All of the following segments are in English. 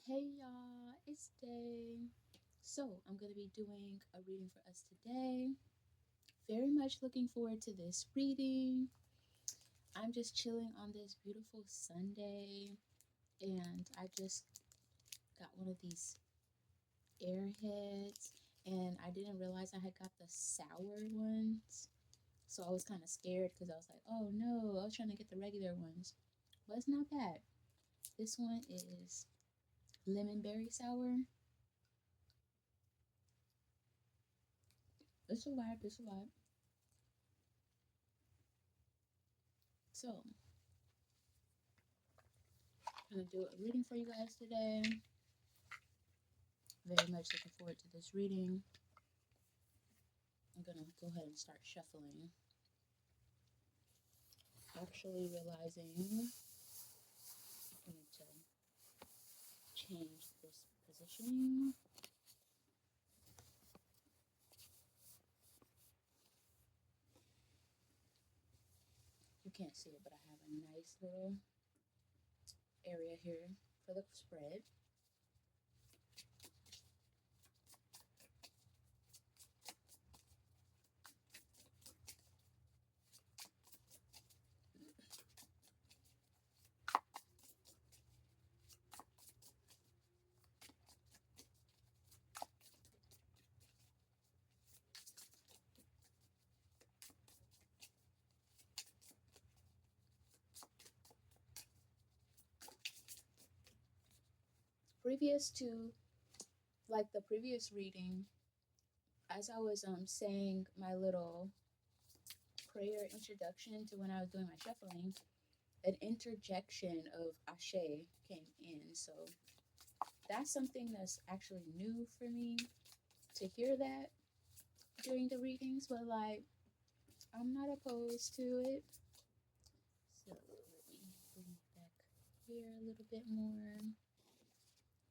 Hey y'all, it's Day. So, I'm going to be doing a reading for us today. Very much looking forward to this reading. I'm just chilling on this beautiful Sunday, and I just got one of these airheads, and I didn't realize I had got the sour ones. So, I was kind of scared because I was like, oh no, I was trying to get the regular ones. But it's not bad. This one is lemon berry sour. It's a vibe, it's a vibe. So, I'm gonna do a reading for you guys today. Very much looking forward to this reading. I'm gonna go ahead and start shuffling. Actually, realizing I need to change this positioning. You can't see it, but I have a nice little area here for the spread. Previous to like the previous reading, as I was saying my little prayer introduction to when I was doing my shuffling, an interjection of Ashe came in. So that's something that's actually new for me to hear that during the readings, but like I'm not opposed to it. So let me bring it back here a little bit more.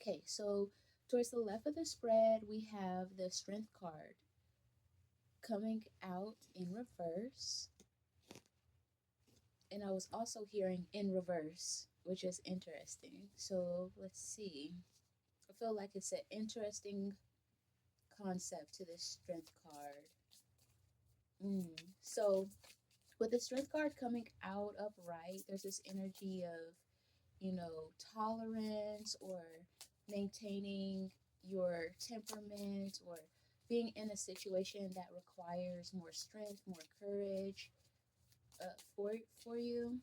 Okay, so towards the left of the spread, we have the Strength card coming out in reverse. And I was also hearing in reverse, which is interesting. So let's see. I feel like it's an interesting concept to this Strength card. So with the Strength card coming out upright, there's this energy of, tolerance or maintaining your temperament or being in a situation that requires more strength, more courage for you.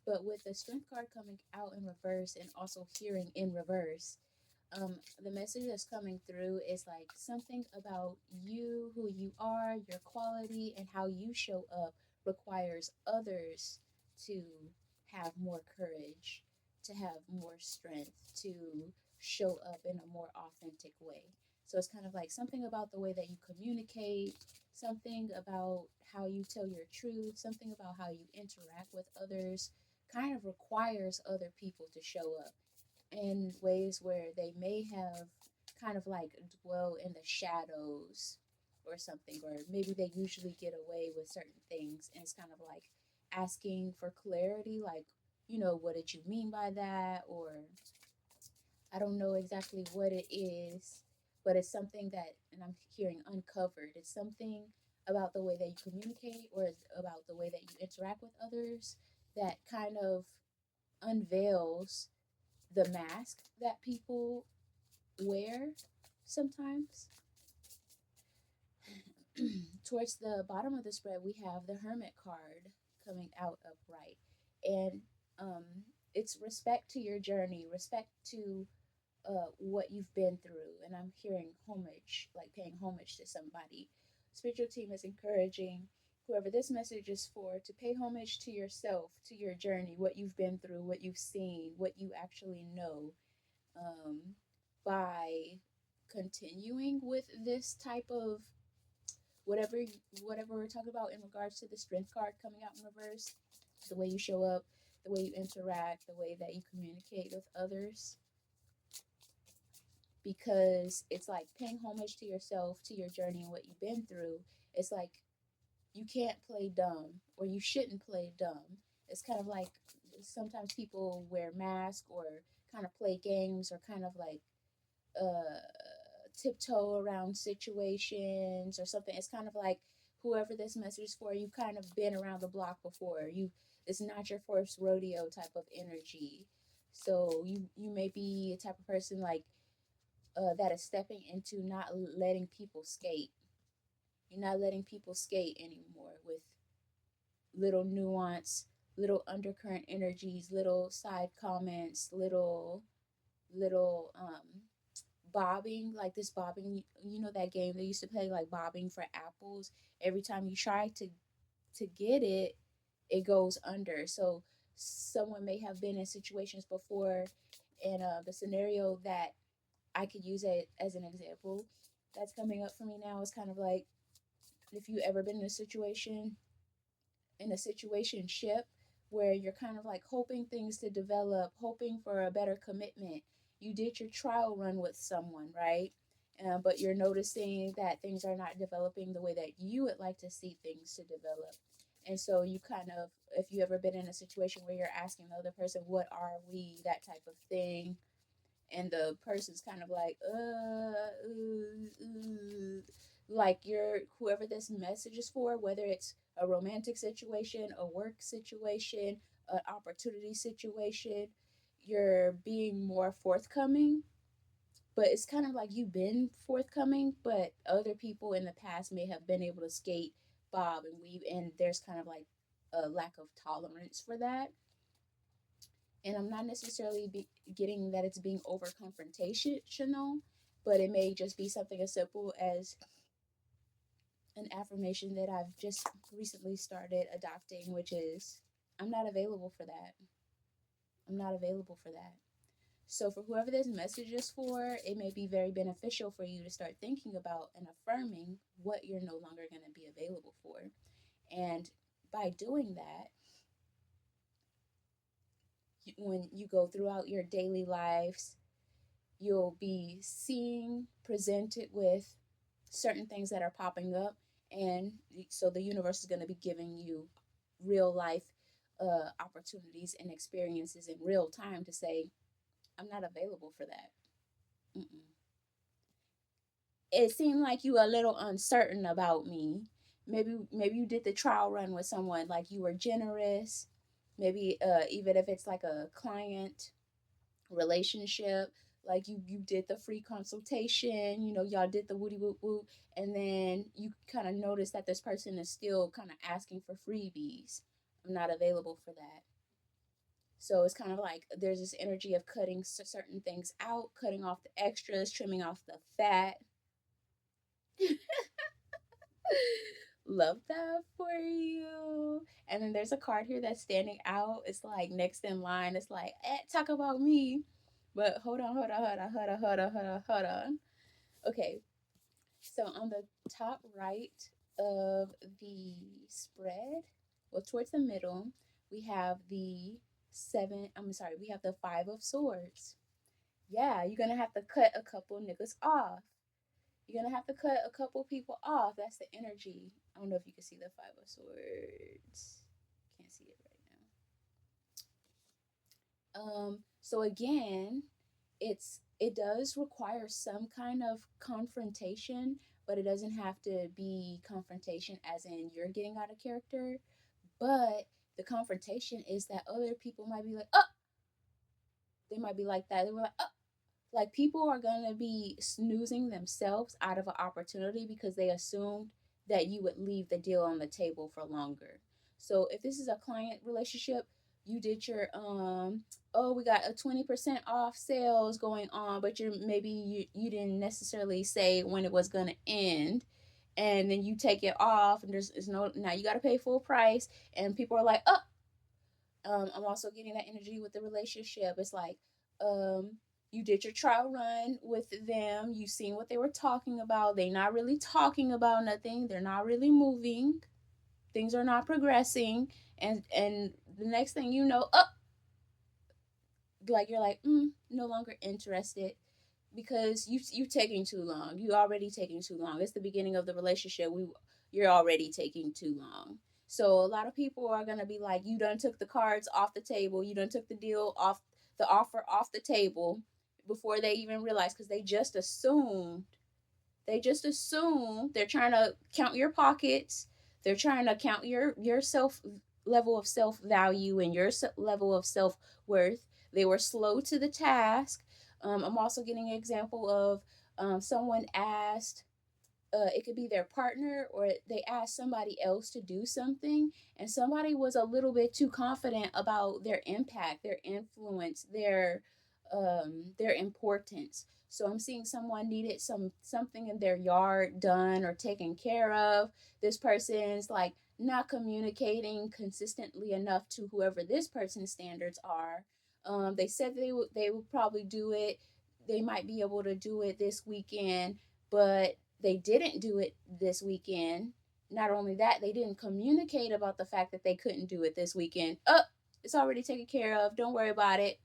But with the Strength card coming out in reverse and also hearing in reverse, the message that's coming through is like something about you, who you are, your quality, and how you show up requires others to have more courage, to have more strength, to show up in a more authentic way. So it's kind of like something about the way that you communicate, something about how you tell your truth, something about how you interact with others kind of requires other people to show up in ways where they may have kind of like dwell in the shadows or something, or maybe they usually get away with certain things, and it's kind of like asking for clarity, like, what did you mean by that? Or I don't know exactly what it is, but it's something that, and I'm hearing uncovered, it's something about the way that you communicate or about the way that you interact with others that kind of unveils the mask that people wear sometimes. Towards the bottom of the spread, we have the Hermit card coming out upright. And it's respect to your journey, respect to what you've been through. And I'm hearing homage, like paying homage to somebody. Spiritual team is encouraging whoever this message is for to pay homage to yourself, to your journey, what you've been through, what you've seen, what you actually know, um, by continuing with this type of whatever whatever we're talking about in regards to the Strength card coming out in reverse, the way you show up, the way you interact, the way that you communicate with others, because it's like paying homage to yourself, to your journey and what you've been through. It's like you can't play dumb, or you shouldn't play dumb. It's kind of like sometimes people wear masks or kind of play games or kind of like uh tiptoe around situations or something. It's kind of like whoever this message is for, you kind of been around the block before. It's not your first rodeo type of energy. So you may be a type of person like that is stepping into not letting people skate. You're not letting people skate anymore with little nuance, little undercurrent energies, little side comments, little bobbing, like this bobbing, you know that game they used to play, like bobbing for apples. Every time you try to get it, it goes under. So someone may have been in situations before, and the scenario that I could use it as an example that's coming up for me now is kind of like, if you ever been in a situationship where you're kind of like hoping things to develop, hoping for a better commitment. You did your trial run with someone, right? But you're noticing that things are not developing the way that you would like to see things to develop. And so you kind of, if you ever been in a situation where you're asking the other person, what are we, that type of thing, and the person's kind of like, like you're whoever this message is for, whether it's a romantic situation, a work situation, an opportunity situation, you're being more forthcoming. But it's kind of like you've been forthcoming, but other people in the past may have been able to skate, bob, and weave, and there's kind of like a lack of tolerance for that. And I'm not necessarily getting that it's being over confrontational, but it may just be something as simple as an affirmation that I've just recently started adopting, which is, I'm not available for that. I'm not available for that. So, for whoever this message is for, it may be very beneficial for you to start thinking about and affirming what you're no longer going to be available for. And by doing that, when you go throughout your daily lives, you'll be seeing, presented with certain things that are popping up. And so the universe is going to be giving you real life opportunities and experiences in real time to say, I'm not available for that. Mm-mm. It seemed like you were a little uncertain about me. Maybe you did the trial run with someone, like you were generous. Maybe even if it's like a client relationship, like you did the free consultation, y'all did the woody woo woo, and then you kind of notice that this person is still kind of asking for freebies. I'm not available for that. So it's kind of like there's this energy of cutting certain things out, cutting off the extras, trimming off the fat. Love that for you. And then there's a card here that's standing out. It's like next in line. It's like, talk about me. But hold on. Okay, so on the top right of the spread, well, towards the middle, we have we have the Five of Swords. Yeah, you're gonna have to cut a couple niggas off. You're gonna have to cut a couple people off. That's the energy. I don't know if you can see the Five of Swords. Can't see it right now. So again, it does require some kind of confrontation, but it doesn't have to be confrontation as in you're getting out of character. But the confrontation is that other people might be like, oh, they might be like that. They were like, oh, like people are gonna be snoozing themselves out of an opportunity because they assumed that you would leave the deal on the table for longer. So if this is a client relationship, you did your oh, we got a 20% off sales going on, but you didn't necessarily say when it was gonna end. And then you take it off, and there's no, now you got to pay full price, and people are like, oh, I'm also getting that energy with the relationship. It's like, um, you did your trial run with them. You seen what they were talking about. They not really talking about nothing. They're not really moving. Things are not progressing. And the next thing you know, up, like you're like, no longer interested because you taking too long. You already taking too long. It's the beginning of the relationship. You're already taking too long. So a lot of people are gonna be like, you done took the cards off the table. You done took the deal off the offer off the table before they even realize, because they just assume they're trying to count your pockets. They're trying to count your self level of self value and your level of self worth. They were slow to the task. I'm also getting an example of someone asked, it could be their partner, or they asked somebody else to do something, and somebody was a little bit too confident about their impact, their influence, their importance. So I'm seeing someone needed something in their yard done or taken care of. This person's like not communicating consistently enough to whoever this person's standards are. They said they would probably do it. They might be able to do it this weekend, but they didn't do it this weekend. Not only that, they didn't communicate about the fact that they couldn't do it this weekend. Oh, it's already taken care of. Don't worry about it.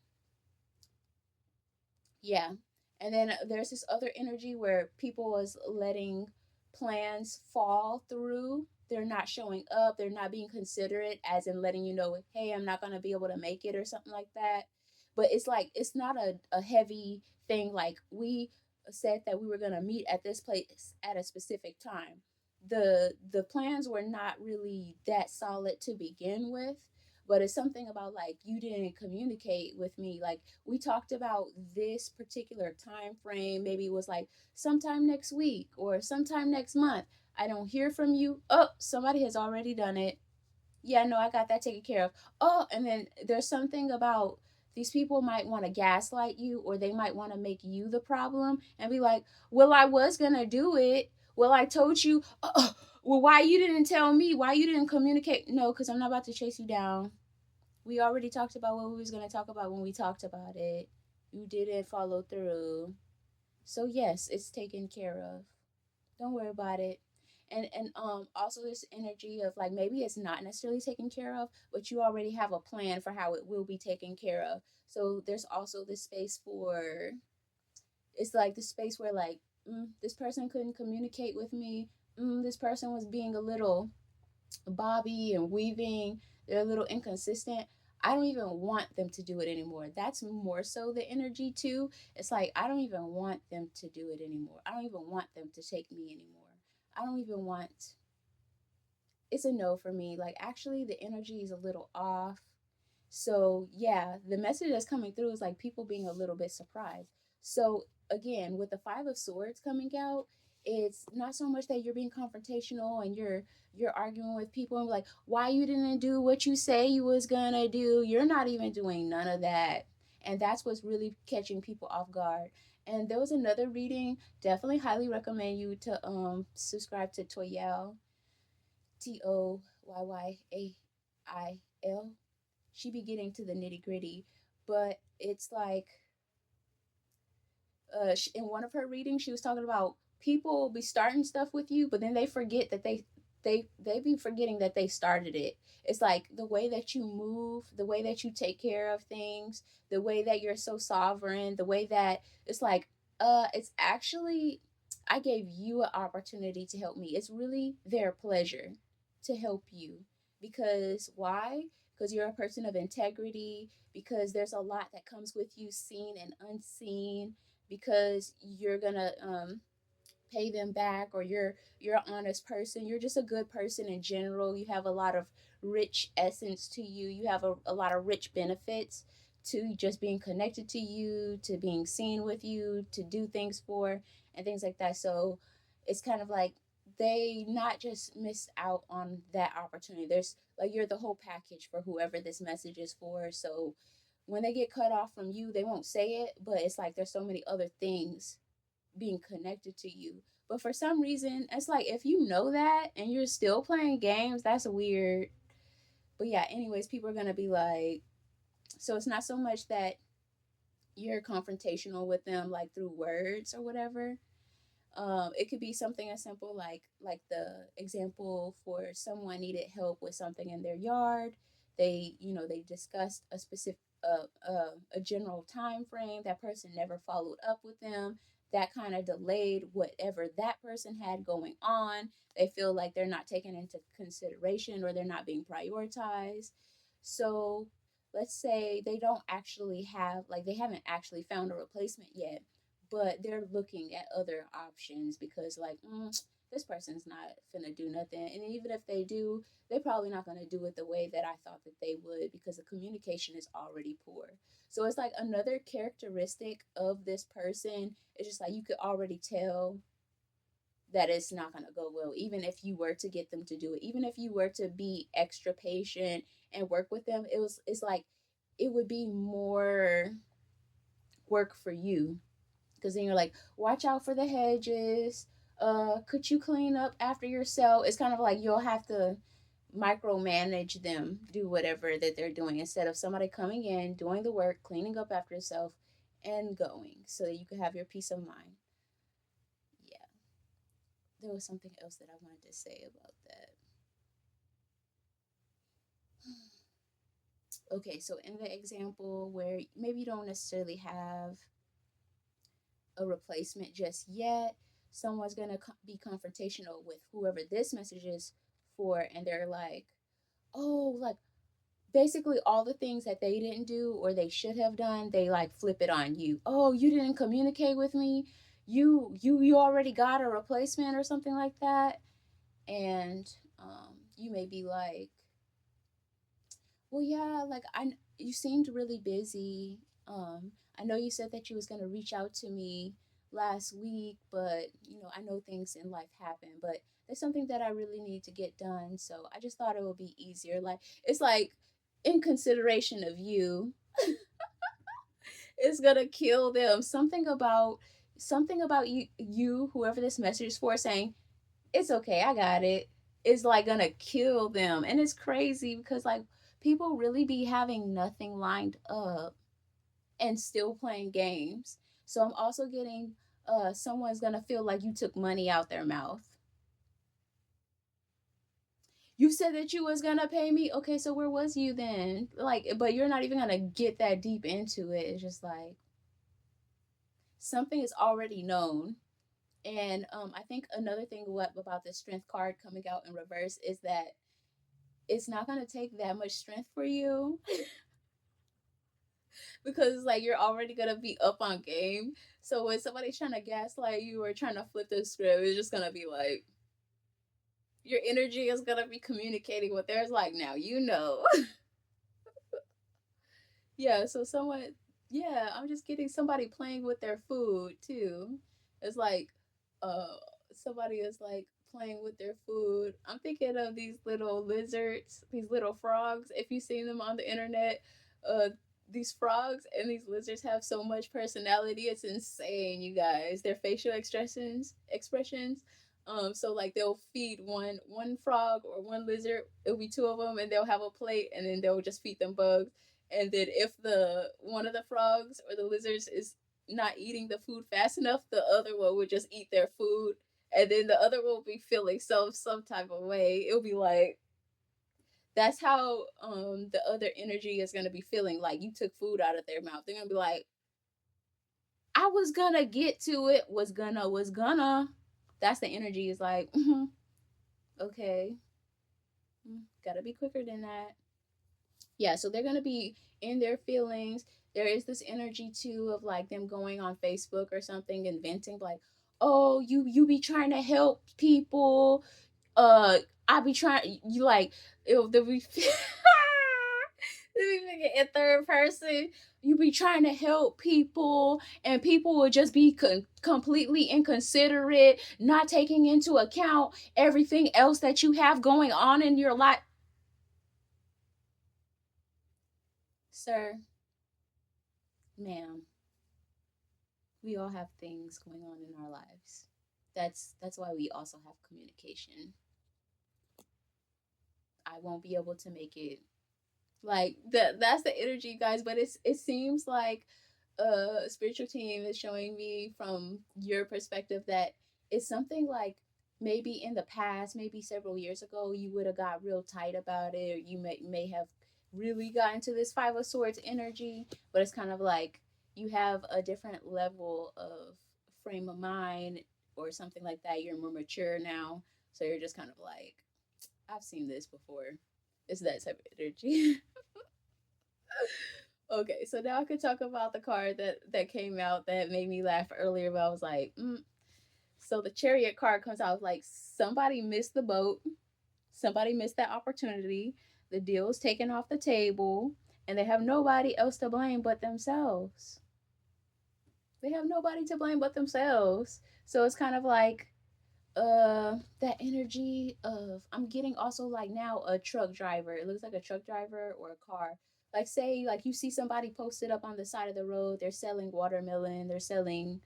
Yeah. And then there's this other energy where people was letting plans fall through. They're not showing up. They're not being considerate, as in letting you know, hey, I'm not going to be able to make it or something like that. But it's like, it's not a heavy thing. Like, we said that we were going to meet at this place at a specific time. The plans were not really that solid to begin with, but it's something about like, you didn't communicate with me. Like, we talked about this particular time frame. Maybe it was like sometime next week or sometime next month. I don't hear from you. Oh, somebody has already done it. Yeah, no, I got that taken care of. Oh, and then there's something about, these people might want to gaslight you, or they might want to make you the problem and be like, well, I was going to do it. Well, I told you. Well, why you didn't tell me? Why you didn't communicate? No, because I'm not about to chase you down. We already talked about what we was going to talk about when we talked about it. You didn't follow through. So yes, it's taken care of. Don't worry about it. And also this energy of like, maybe it's not necessarily taken care of, but you already have a plan for how it will be taken care of. So there's also this space for, it's like the space where like, this person couldn't communicate with me. This person was being a little bobby and weaving. They're a little inconsistent. I don't even want them to do it anymore. That's more so the energy too. It's like, I don't even want them to do it anymore. I don't even want them to take me anymore. I don't even want, it's a no for me. Like, actually the energy is a little off. So yeah, the message that's coming through is like people being a little bit surprised. So again, with the Five of Swords coming out, it's not so much that you're being confrontational and you're arguing with people and like, why you didn't do what you say you was gonna do. You're not even doing none of that. And that's what's really catching people off guard. And there was another reading. Definitely highly recommend you to subscribe to Toyel, Toyyail. She be getting to the nitty gritty, but it's like, in one of her readings, she was talking about people be starting stuff with you, but then they forget that they be forgetting that they started it. It's like the way that you move, the way that you take care of things, the way that you're so sovereign, the way that it's like, it's actually, I gave you an opportunity to help me. It's really their pleasure to help you. Because why? Because you're a person of integrity, because there's a lot that comes with you, seen and unseen, because you're gonna pay them back, or you're an honest person. You're just a good person in general. You have a lot of rich essence to you. You have a lot of rich benefits to just being connected to you, to being seen with you, to do things for, and things like that. So it's kind of like, they not just missed out on that opportunity. There's like, you're the whole package for whoever this message is for. So when they get cut off from you, they won't say it, but it's like there's so many other things being connected to you. But for some reason, it's like, if you know that and you're still playing games, that's weird. But yeah, anyways, people are gonna be like, so it's not so much that you're confrontational with them like through words or whatever. It could be something as simple like the example for someone needed help with something in their yard. They discussed a specific a general time frame. That person never followed up with them. That kind of delayed whatever that person had going on. They feel like they're not taken into consideration, or they're not being prioritized. So let's say they don't actually have, like, they haven't actually found a replacement yet, but they're looking at other options because, like, this person's not finna do nothing. And even if they do, they're probably not gonna do it the way that I thought that they would because the communication is already poor. So it's like another characteristic of this person. It's just like you could already tell that it's not going to go well, even if you were to get them to do it, even if you were to be extra patient and work with them. It's like it would be more work for you because then you're like, watch out for the hedges, could you clean up after yourself? It's kind of like you'll have to micromanage them, do whatever that they're doing, instead of somebody coming in, doing the work, cleaning up after yourself, and going so that you can have your peace of mind. Yeah, there was something else that I wanted to say about that. Okay, so in the example where maybe you don't necessarily have a replacement just yet, someone's gonna be confrontational with whoever this message is for, and they're like, oh, like basically all the things that they didn't do or they should have done, they like flip it on you. Oh, you didn't communicate with me. You already got a replacement or something like that. And you may be like, well, yeah, like you seemed really busy. I know you said that you was gonna reach out to me last week, but I know things in life happen, but there's something that I really need to get done, so I just thought it would be easier. Like it's like in consideration of you, it's gonna kill them. Something about you, whoever this message is for, saying it's okay, I got it, is like gonna kill them. And it's crazy because like people really be having nothing lined up and still playing games. So I'm also getting someone's gonna feel like you took money out their mouth. You said that you was gonna pay me. Okay, so where was you then? Like, but you're not even gonna get that deep into it. It's just like something is already known. And I think another thing what about the strength card coming out in reverse is that it's not gonna take that much strength for you because like you're already gonna be up on game. So when somebody's trying to gaslight you or trying to flip the script, it's just gonna be like your energy is gonna be communicating with theirs. Like now yeah. So someone, yeah, I'm just getting somebody playing with their food too. It's like, uh, somebody is like playing with their food. I'm thinking of these little lizards, these little frogs. If you've seen them on the internet, uh, these frogs and these lizards have so much personality. It's insane, you guys. Their facial expressions. So like they'll feed one frog or one lizard. It'll be two of them, and they'll have a plate, and then they'll just feed them bugs. And then if the one of the frogs or the lizards is not eating the food fast enough, the other one would just eat their food, and then the other one will be feeling some type of way. It'll be like that's how the other energy is gonna be feeling, like you took food out of their mouth. They're gonna be like, I was gonna get to it, was gonna. That's the energy. Is like, okay, gotta be quicker than that. Yeah, so they're gonna be in their feelings. There is this energy too of like them going on Facebook or something and venting like, oh, you be trying to help people. I be trying you like if the be thinking in third person. You be trying to help people, and people will just be completely inconsiderate, not taking into account everything else that you have going on in your life. Sir, ma'am, we all have things going on in our lives. That's why we also have communication. I won't be able to make it like that's the energy, guys, but it seems like a spiritual team is showing me from your perspective that it's something like maybe in the past, maybe several years ago, you would have got real tight about it, or you may have really got into this five of swords energy, but it's kind of like you have a different level of frame of mind or something like that. You're more mature now, so you're just kind of like, I've seen this before. It's that type of energy. Okay, so now I could talk about the card that came out that made me laugh earlier. But I was like, so the Chariot card comes out like somebody missed the boat, somebody missed that opportunity. The deal is taken off the table, and they have nobody else to blame but themselves. They have nobody to blame but themselves. So it's kind of like that energy of I'm getting also like now a truck driver. It looks like a truck driver or a car. Like say like you see somebody posted up on the side of the road, they're selling watermelon, they're selling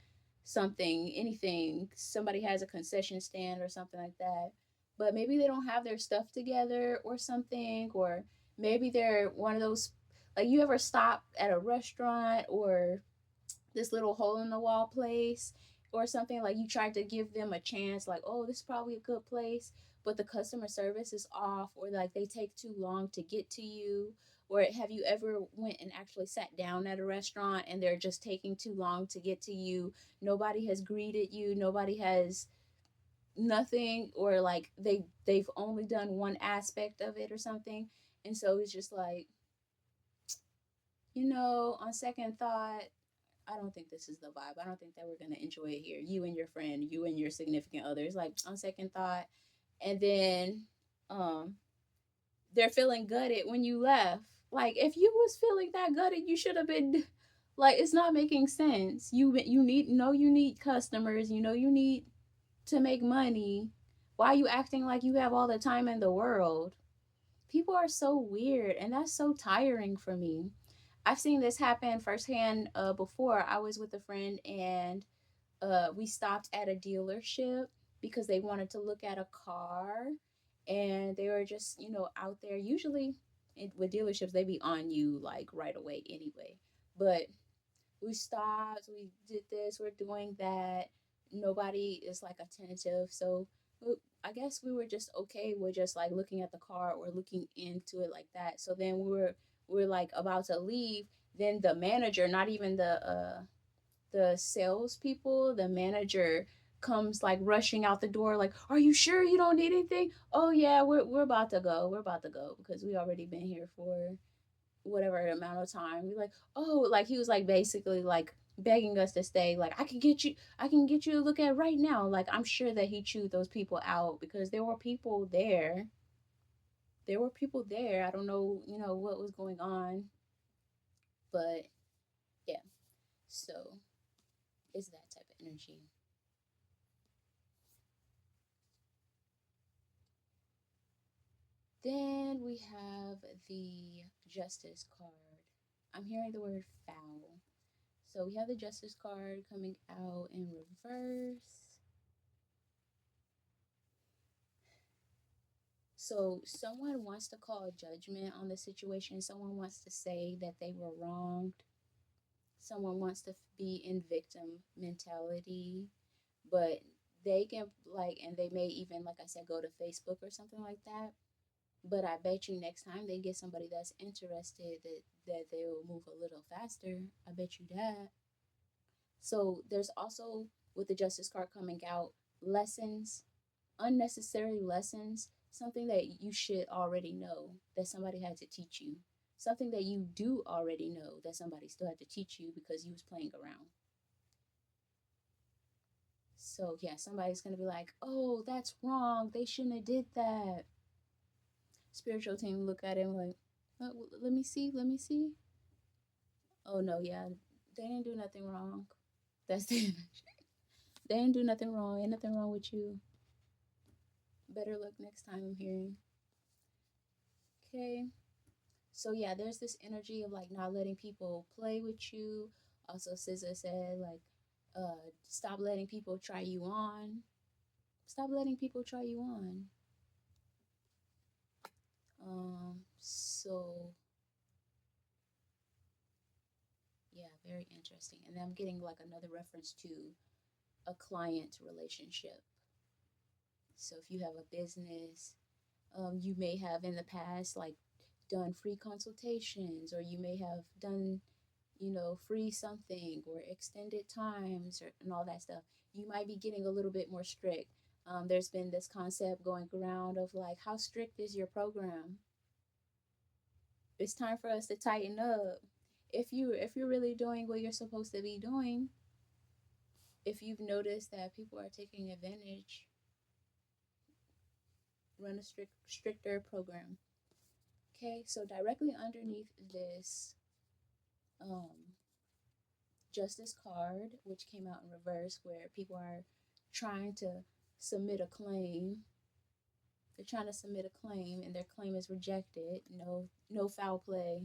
something, anything. Somebody has a concession stand or something like that. But maybe they don't have their stuff together or something, or maybe they're one of those like you ever stop at a restaurant or this little hole in the wall place or something, like you tried to give them a chance, like, oh, this is probably a good place, but the customer service is off, or like they take too long to get to you. Or have you ever went and actually sat down at a restaurant and they're just taking too long to get to you? Nobody has greeted you, nobody has nothing, or like they've only done one aspect of it or something. And so it's just like, on second thought, I don't think this is the vibe. I don't think that we're gonna enjoy it here. You and your friend, you and your significant others, like on second thought. And then um they're feeling gutted when you left. Like if you was feeling that gutted, you should have been like it's not making sense. You need customers, you need to make money. Why are you acting like you have all the time in the world? People are so weird and that's so tiring for me. I've seen this happen firsthand before. I was with a friend and we stopped at a dealership because they wanted to look at a car and they were just, out there. Usually with dealerships, they be on you like right away anyway. But we stopped, we did this, we're doing that. Nobody is like attentive. So I guess we were just okay with just like looking at the car or looking into it like that. So then we were like about to leave. Then the manager, not even the salespeople, the manager comes like rushing out the door, like, "Are you sure you don't need anything?" "Oh yeah, we're about to go. We're about to go because we already been here for whatever amount of time." We're like, "Oh," like he was like basically like begging us to stay. Like, I can get you to look at right now. Like, I'm sure that he chewed those people out because there were people there. There were people there. I don't know, what was going on, but yeah. So it's that type of energy. Then we have the Justice card. I'm hearing the word foul. So we have the Justice card coming out in reverse. So someone wants to call judgment on the situation. Someone wants to say that they were wronged. Someone wants to be in victim mentality, but they can like, and they may even, like I said, go to Facebook or something like that. But I bet you next time they get somebody that's interested, that they will move a little faster. I bet you that. So there's also, with the Justice card coming out, lessons, unnecessary lessons, something that you should already know that somebody had to teach you. Something that you do already know that somebody still had to teach you because you was playing around. So yeah, somebody's gonna be like, "Oh, that's wrong. They shouldn't have did that." Spiritual team look at him like, let me see, let me see. Oh no, yeah, they didn't do nothing wrong. That's the energy. They didn't do nothing wrong. Ain't nothing wrong with you. Better luck next time, I'm hearing. Okay. So yeah, there's this energy of like not letting people play with you. Also, SZA said like, stop letting people try you on. Stop letting people try you on. So yeah, very interesting. And then I'm getting like another reference to a client relationship. So if you have a business, you may have in the past like done free consultations, or you may have done, free something or extended times and all that stuff. You might be getting a little bit more strict. There's been this concept going around of like, how strict is your program? It's time for us to tighten up. If you're really doing what you're supposed to be doing, if you've noticed that people are taking advantage, run a stricter program. Okay, so directly underneath this um, justice card, which came out in reverse, where people are trying to submit a claim. They're trying to submit a claim, and their claim is rejected. No foul play.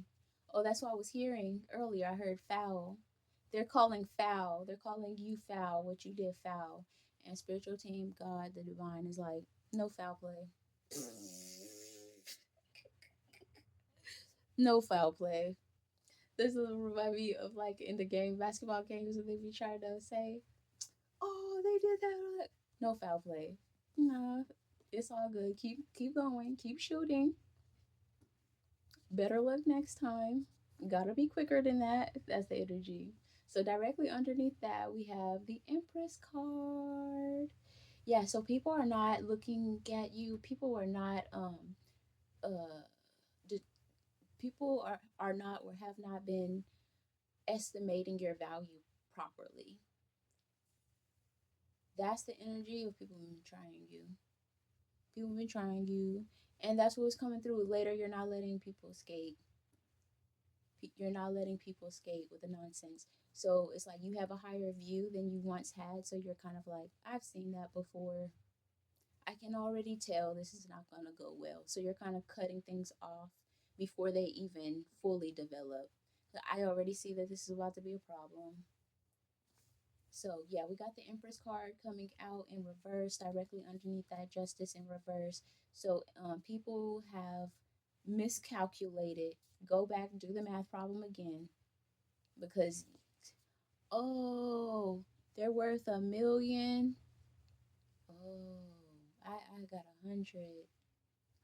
Oh, that's what I was hearing earlier. I heard foul. They're calling foul. They're calling you foul. What you did foul. And spiritual team, God, the divine, is like, no foul play. No foul play. This will remind me of like in the game, basketball games, when they be trying to say, "Oh, they did that." No foul play. No, it's all good. Keep going. Keep shooting. Better luck next time. Gotta be quicker than that. That's the energy. So directly underneath that, we have the Empress card. Yeah. So people are not looking at you. People are not uh. People are not or have not been estimating your value properly. That's the energy of people been trying you. People been trying you, and that's what's coming through. Later, you're not letting people escape. You're not letting people escape with the nonsense. So it's like you have a higher view than you once had. So you're kind of like, I've seen that before. I can already tell this is not going to go well. So you're kind of cutting things off before they even fully develop. I already see that this is about to be a problem. So yeah, we got the Empress card coming out in reverse, directly underneath that Justice in reverse. So people have miscalculated. Go back and do the math problem again, because oh, they're worth 1 million. Oh, I got 100.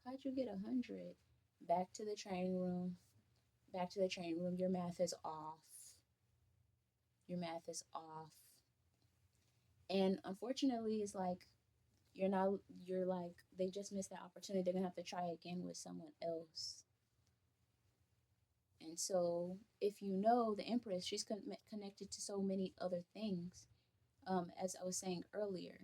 How'd you get 100? Back to the training room. Back to the training room. Your math is off. Your math is off. And unfortunately, it's like you're not, you're like, they just missed that opportunity. They're gonna have to try again with someone else. And so if you know the Empress, she's connected to so many other things. As I was saying earlier,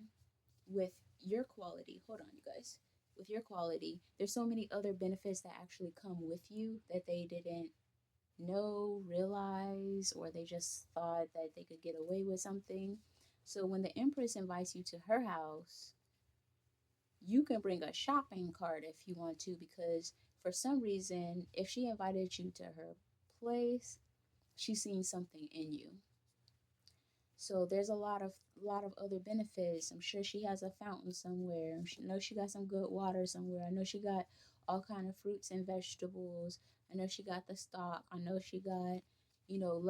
with your quality, hold on, you guys, with your quality, there's so many other benefits that actually come with you that they didn't know, realize, or they just thought that they could get away with something. So when the Empress invites you to her house, you can bring a shopping cart if you want to, because for some reason, if she invited you to her place, she's seen something in you. So there's a lot of other benefits. I'm sure she has a fountain somewhere. I know she got some good water somewhere. I know she got all kind of fruits and vegetables. I know she got the stock. I know she got, the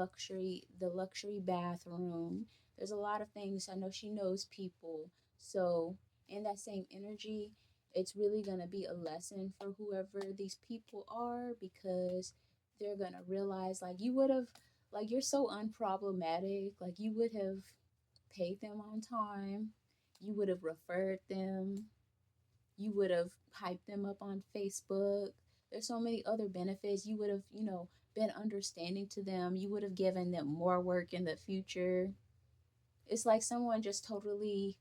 luxury bathroom. There's a lot of things. I know she knows people. So in that same energy, it's really gonna be a lesson for whoever these people are, because they're gonna realize like you would have, like you're so unproblematic. Like you would have paid them on time. You would have referred them. You would have hyped them up on Facebook. There's so many other benefits. You would have, been understanding to them. You would have given them more work in the future. It's like someone just totally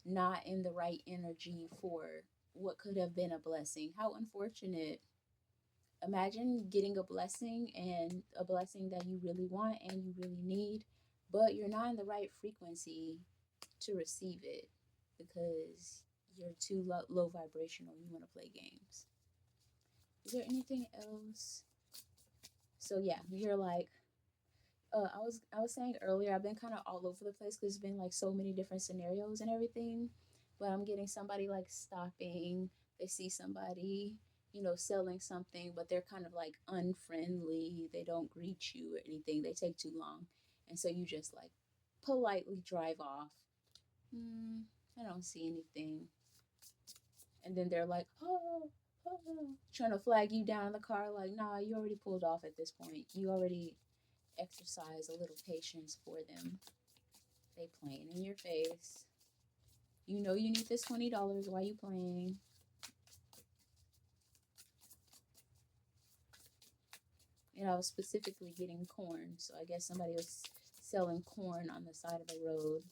not in the right energy for what could have been a blessing. How unfortunate. Imagine getting a blessing, and a blessing that you really want and you really need, but you're not in the right frequency to receive it, because you're too low vibrational. You want to play games. Is there anything else? So yeah, you're like, I was saying earlier, I've been kind of all over the place because it's been like so many different scenarios and everything. But I'm getting somebody like stopping. They see somebody, selling something, but they're kind of like unfriendly. They don't greet you or anything. They take too long, and so you just like politely drive off. Hmm, I don't see anything. And then they're like, oh, oh, trying to flag you down in the car. Like, nah, you already pulled off at this point. You already exercise a little patience for them. They playing in your face. You know you need this $20. Why you playing? and I was specifically getting corn. So I guess somebody was selling corn on the side of the road,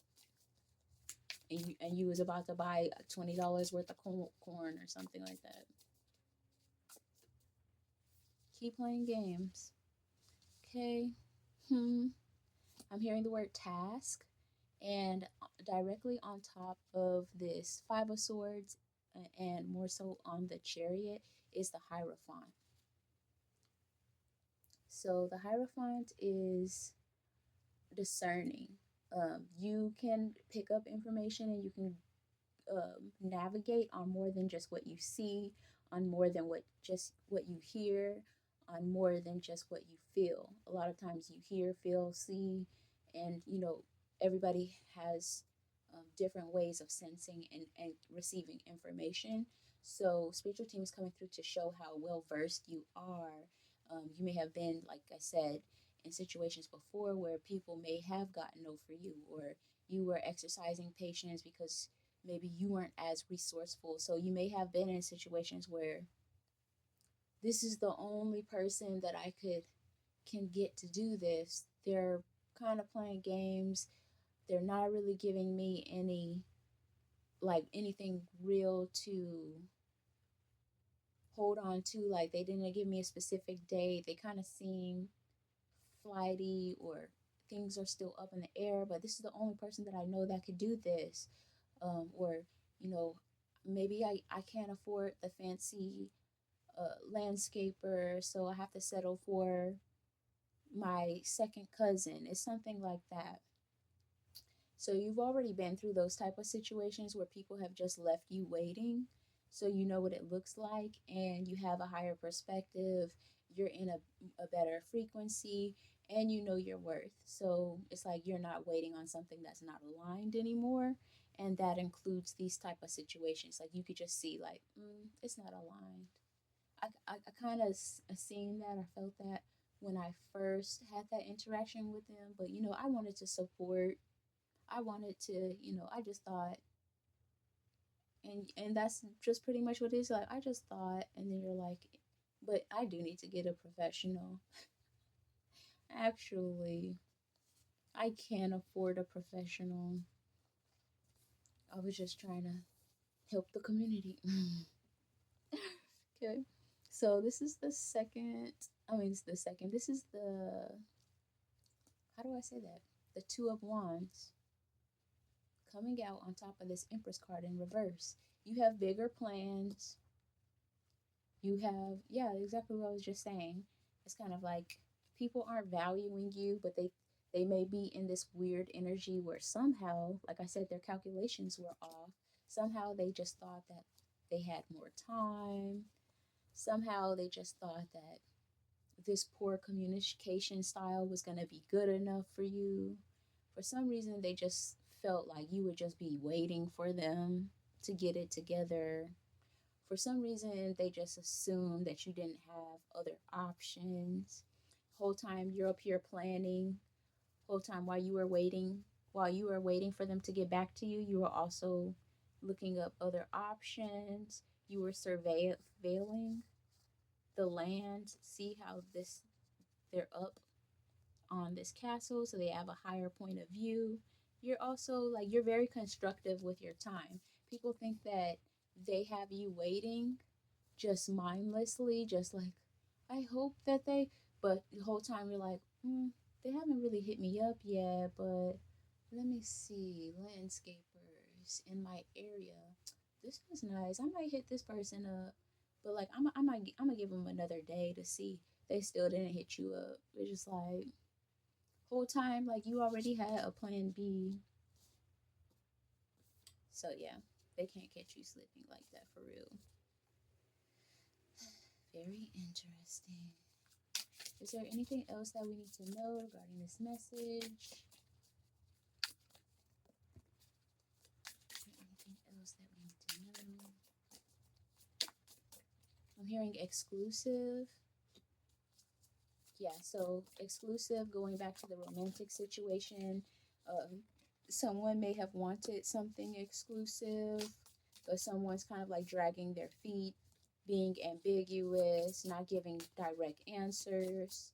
and you was about to buy $20 worth of corn or something like that. Keep playing games. Okay. I'm hearing the word task, and directly on top of this Five of Swords, and more so on the Chariot, is the Hierophant. So the Hierophant is discerning. You can pick up information, and you can navigate on more than just what you see, on more than what you hear, on more than just what you feel. A lot of times you hear, feel, see, and everybody has different ways of sensing and receiving information. So spiritual team is coming through to show how well versed you are. You may have been, like I said, in situations before where people may have gotten over you, or you were exercising patience because maybe you weren't as resourceful. So you may have been in situations where this is the only person that I can get to do this. They're kind of playing games. They're not really giving me anything real to hold on to. Like, they didn't give me a specific date. They kind of seem flighty, or things are still up in the air, but this is the only person that I know that could do this. Or maybe I can't afford the fancy landscaper, so I have to settle for my second cousin. It's something like that. So you've already been through those type of situations where people have just left you waiting. So you know what it looks like, and you have a higher perspective. You're in a better frequency, and you know your worth. So it's like you're not waiting on something that's not aligned anymore. And that includes these type of situations. Like, you could just see, like, it's not aligned. I kind of seen that, or felt that when I first had that interaction with them. But I wanted to support. I wanted to, I just thought, and that's just pretty much what it is. Like, I just thought, and then you're like, but I do need to get a professional. Actually, I can't afford a professional. I was just trying to help the community. Okay. So this is the second. This is the. How do I say that? The Two of Wands coming out on top of this Empress card in reverse. You have bigger plans. You have, yeah, exactly what I was just saying. It's kind of like people aren't valuing you, but they may be in this weird energy where somehow, like I said, their calculations were off. Somehow they just thought that they had more time. Somehow they just thought that this poor communication style was going to be good enough for you. For some reason, they just felt like you would just be waiting for them to get it together. For some reason, they just assumed that you didn't have other options. Whole time you're up here planning. Whole time while you were waiting for them to get back to you, you were also looking up other options. You were surveilling the land, see how they're up on this castle, so they have a higher point of view. You're also like, you're very constructive with your time. People think that they have you waiting just mindlessly, just like, I hope that but the whole time you're like, they haven't really hit me up yet, but let me see, landscapers in my area. This was nice. I might hit this person up, but like, I'm gonna give them another day to see. They still didn't hit you up. It's just like, whole time, like, you already had a plan B. So yeah, they can't catch you slipping like that, for real. Very interesting. Is there anything else that we need to know regarding this message? Anything else that we need to know? I'm hearing exclusive. Yeah, so exclusive, going back to the romantic situation. Someone may have wanted something exclusive, but someone's kind of like dragging their feet, being ambiguous, not giving direct answers.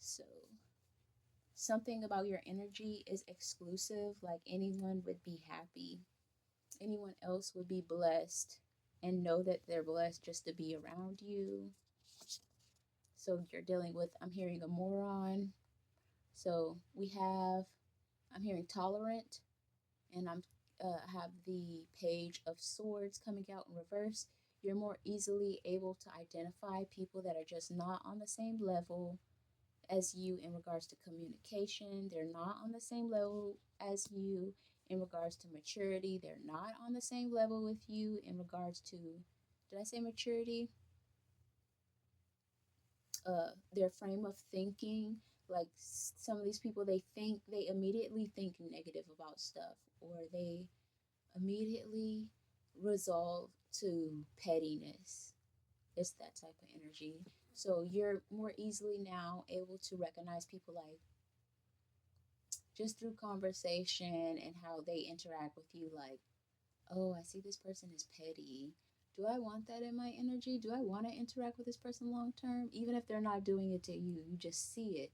So something about your energy is exclusive. Like anyone would be happy, anyone else would be blessed and know that they're blessed just to be around you. So you're dealing with, I'm hearing a moron. So I'm hearing tolerant, and have the page of swords coming out in reverse. You're more easily able to identify people that are just not on the same level as you in regards to communication. They're not on the same level as you in regards to maturity. They're not on the same level with you in regards to, did I say maturity? Their frame of thinking. Like some of these people, they immediately think negative about stuff, or they immediately resolve to pettiness. It's that type of energy. So you're more easily now able to recognize people like just through conversation and how they interact with you. Like, oh, I see this person is petty. Do I want that in my energy? Do I want to interact with this person long term? Even if they're not doing it to you, you just see it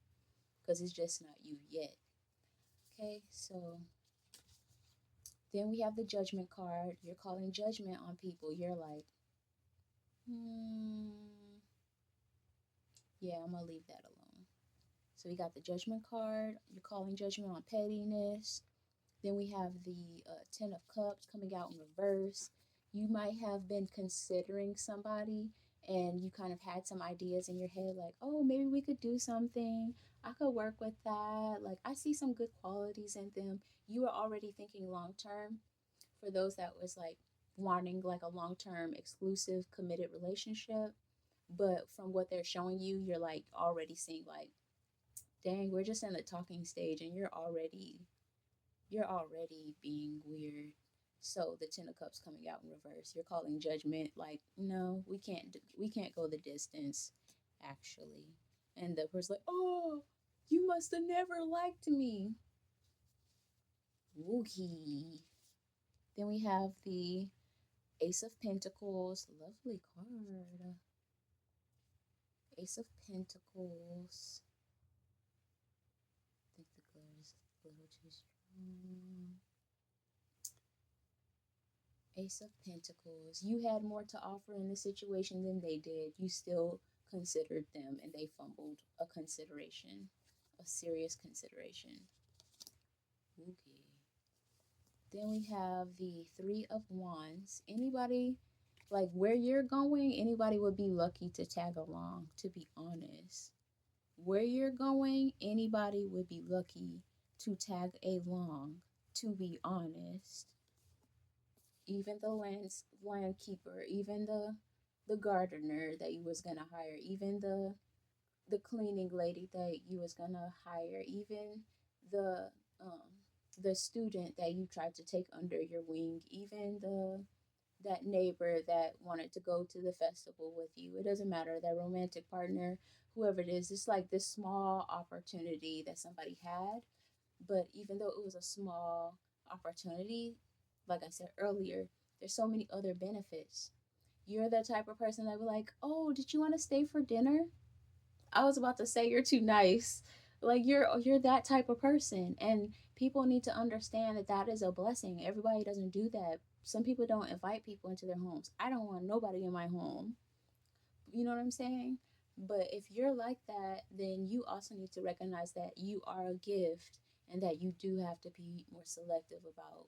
because it's just not you yet. Okay, so then we have the judgment card. You're calling judgment on people. You're like, yeah, I'm gonna leave that alone. So we got the judgment card. You're calling judgment on pettiness. Then we have the Ten of Cups coming out in reverse. You might have been considering somebody and you kind of had some ideas in your head like, oh, maybe we could do something. I could work with that. Like, I see some good qualities in them. You were already thinking long term. For those that was like wanting like a long term exclusive committed relationship. But from what they're showing you, you're like already seeing like, dang, we're just in the talking stage and you're already being weird. So the Ten of Cups coming out in reverse. You're calling judgment like, no, we can't go the distance, actually. And the person's like, oh, you must have never liked me. Wookie. Then we have the Ace of Pentacles. Lovely card. Ace of Pentacles. I think the glare is a little too strong. Ace of Pentacles. You had more to offer in the situation than they did. You still considered them and they fumbled a consideration, a serious consideration. Okay. Then we have the Three of Wands. Anybody, like where you're going, anybody would be lucky to tag along, to be honest. Where you're going, anybody would be lucky to tag along, to be honest. Even the landkeeper, even the gardener that you was gonna hire, even the cleaning lady that you was gonna hire, even the um the student that you tried to take under your wing, even that neighbor that wanted to go to the festival with you. It doesn't matter, that romantic partner, whoever it is, it's like this small opportunity that somebody had. But even though it was a small opportunity, like I said earlier, there's so many other benefits. You're the type of person that would like, oh, did you want to stay for dinner? I was about to say you're too nice. Like you're that type of person, and people need to understand that that is a blessing. Everybody doesn't do that. Some people don't invite people into their homes. I don't want nobody in my home. You know what I'm saying? But if you're like that, then you also need to recognize that you are a gift and that you do have to be more selective about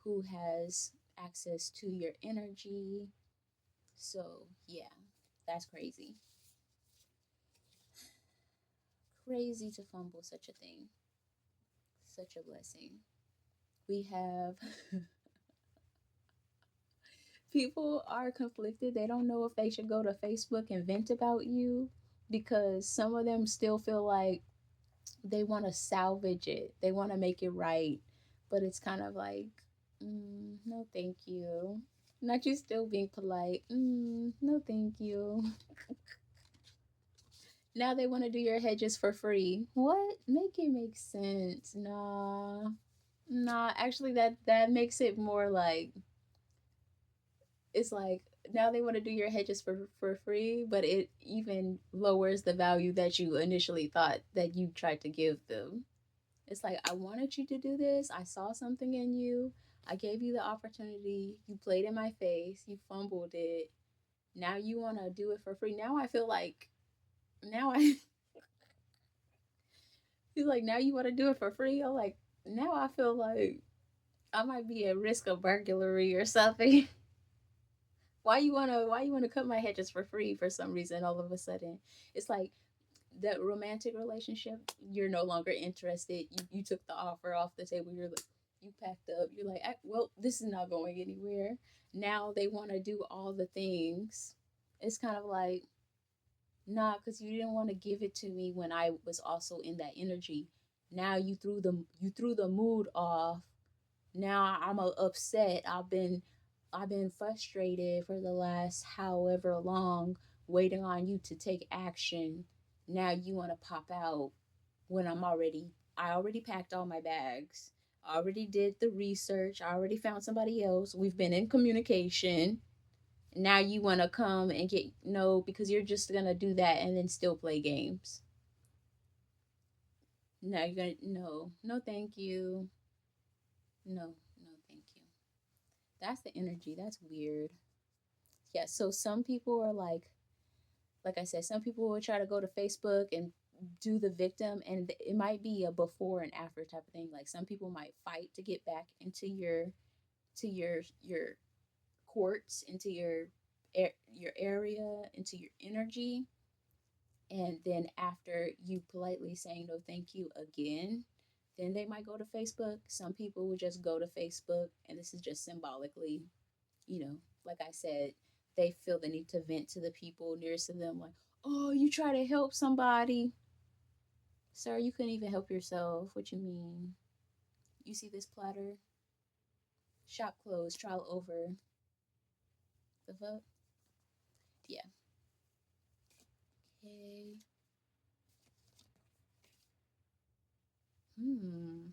who has access to your energy. So, yeah, that's crazy. Crazy to fumble such a thing. Such a blessing. We have people are conflicted. They don't know if they should go to Facebook and vent about you because some of them still feel like they want to salvage it. They want to make it right. But it's kind of like, no, thank you. Not you still being polite. No, thank you. Now they want to do your hedges for free. What? Make it make sense. Nah. Nah, actually that makes it more like it's like now they want to do your hedges for free, but it even lowers the value that you initially thought that you tried to give them. It's like, I wanted you to do this. I saw something in you. I gave you the opportunity. You played in my face. You fumbled it. Now you want to do it for free. Now I feel like, now I feel like now you want to do it for free. I'm like, now I feel like I might be at risk of burglary or something. Why you wanna cut my hedges for free for some reason all of a sudden? It's like that romantic relationship, you're no longer interested. You took the offer off the table. You're like, you packed up. You're like, well, this is not going anywhere. Now they want to do all the things. It's kind of like, nah, because you didn't want to give it to me when I was also in that energy. Now you threw the mood off. Now I'm upset. I've been frustrated for the last however long, waiting on you to take action. Now you want to pop out when I already packed all my bags. I already did the research. I already found somebody else. We've been in communication. Now you want to come and get, no, because you're just going to do that and then still play games. Now you're going to, no, no, thank you. No, no, thank you. That's the energy. That's weird. Yeah, so some people are like I said, some people will try to go to Facebook and do the victim, and it might be a before and after type of thing. Like some people might fight to get back into your courts, into your area, into your energy, and then after you politely saying no thank you again, then they might go to Facebook. Some people will just go to Facebook, and this is just symbolically, you know, like I said, they feel the need to vent to the people nearest to them, like, oh, you try to help somebody. Sir, you couldn't even help yourself. What you mean? You see this platter? Shop closed, trial over. The fuck? Yeah. Okay. Hmm.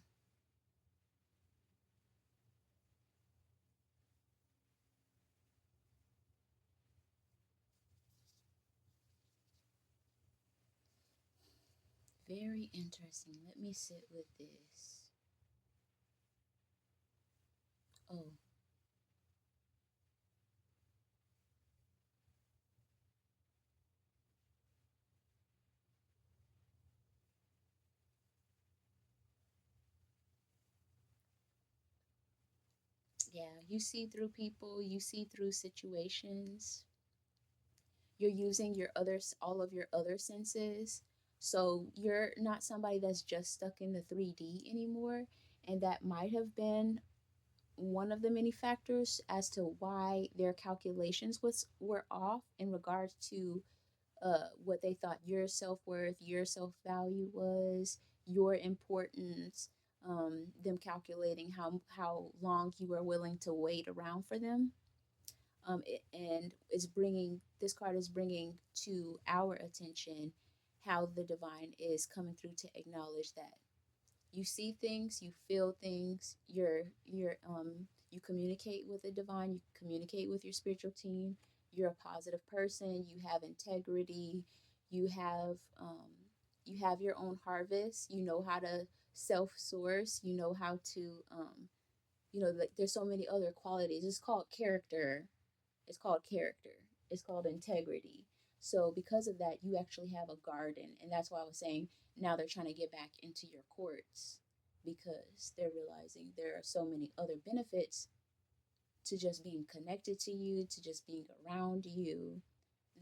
Very interesting. Let me sit with this. Oh, yeah. You see through people, you see through situations. You're using all of your other senses. So you're not somebody that's just stuck in the 3D anymore. And that might have been one of the many factors as to why their calculations were off in regards to what they thought your self-worth, your self-value was, your importance, them calculating how long you were willing to wait around for them. And it's bringing this card is bringing to our attention how the divine is coming through to acknowledge that you see things, you feel things, you communicate with the divine, you communicate with your spiritual team, you're a positive person, you have integrity, you have you have your own harvest, you know how to self source, you know how to like there's so many other qualities. It's called character. It's called character. It's called integrity. So because of that, you actually have a garden, and that's why I was saying now they're trying to get back into your courts because they're realizing there are so many other benefits to just being connected to you, to just being around you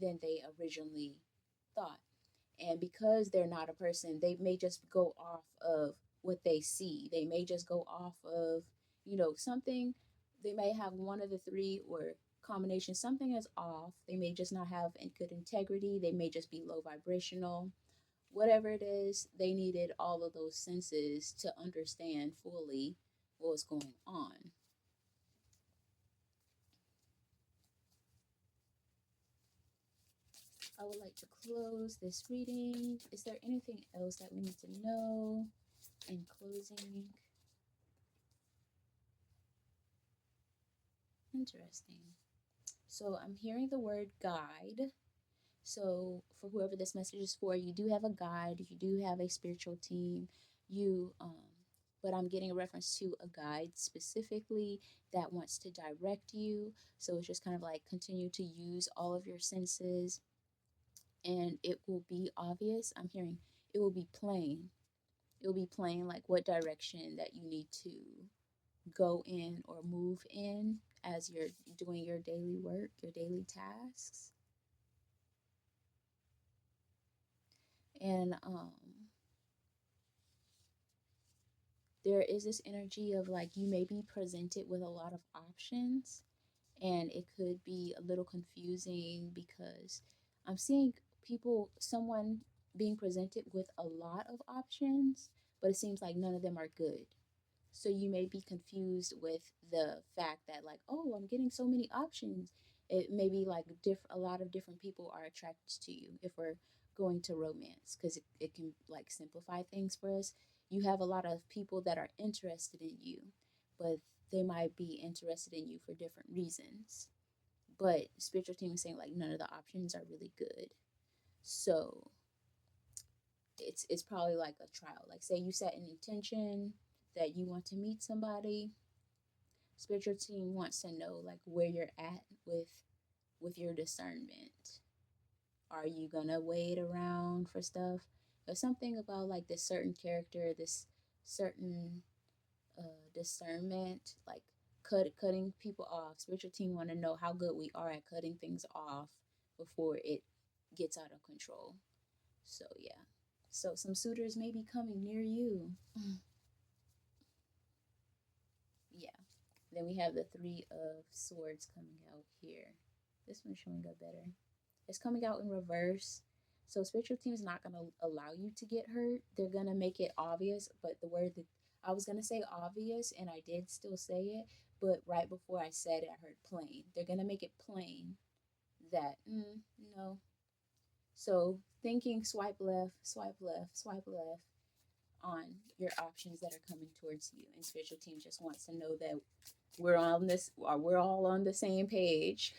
than they originally thought. And because they're not a person, they may just go off of what they see. They may just go off of, something. They may have one of the three or combination. Something is off. They may just not have good integrity. They may just be low vibrational. Whatever it is, they needed all of those senses to understand fully what was going on. I would like to close this reading. Is there anything else that we need to know in closing? Interesting. So I'm hearing the word guide. So for whoever this message is for, you do have a guide, you do have a spiritual team, you but I'm getting a reference to a guide specifically that wants to direct you. So it's just kind of like continue to use all of your senses and it will be obvious. I'm hearing it will be plain. It will be plain like what direction that you need to go in or move in as you're doing your daily work, your daily tasks. And there is this energy of like you may be presented with a lot of options and it could be a little confusing because I'm seeing someone being presented with a lot of options, but it seems like none of them are good. So you may be confused with the fact that like, oh, I'm getting so many options. It may be like a lot of different people are attracted to you if we're going to romance because it can like simplify things for us. You have a lot of people that are interested in you, but they might be interested in you for different reasons. But spiritual team is saying like none of the options are really good. So it's probably like a trial. Like say you set an intention that you want to meet somebody, spiritual team wants to know like where you're at with your discernment. Are you gonna wait around for stuff? There's something about like this certain character, this certain discernment, like cutting people off. Spiritual team want to know how good we are at cutting things off before it gets out of control. So yeah. So some suitors may be coming near you. Yeah. Then we have the Three of Swords coming out here. This one's showing up better. It's coming out in reverse. So spiritual team is not going to allow you to get hurt. They're going to make it obvious, but the word that I was going to say obvious and I did still say it, but right before I said it, I heard plain. They're going to make it plain that, no. So thinking swipe left, swipe left, swipe left on your options that are coming towards you. And spiritual team just wants to know that we're all on the same page.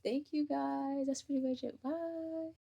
Thank you guys. That's pretty much it. Bye.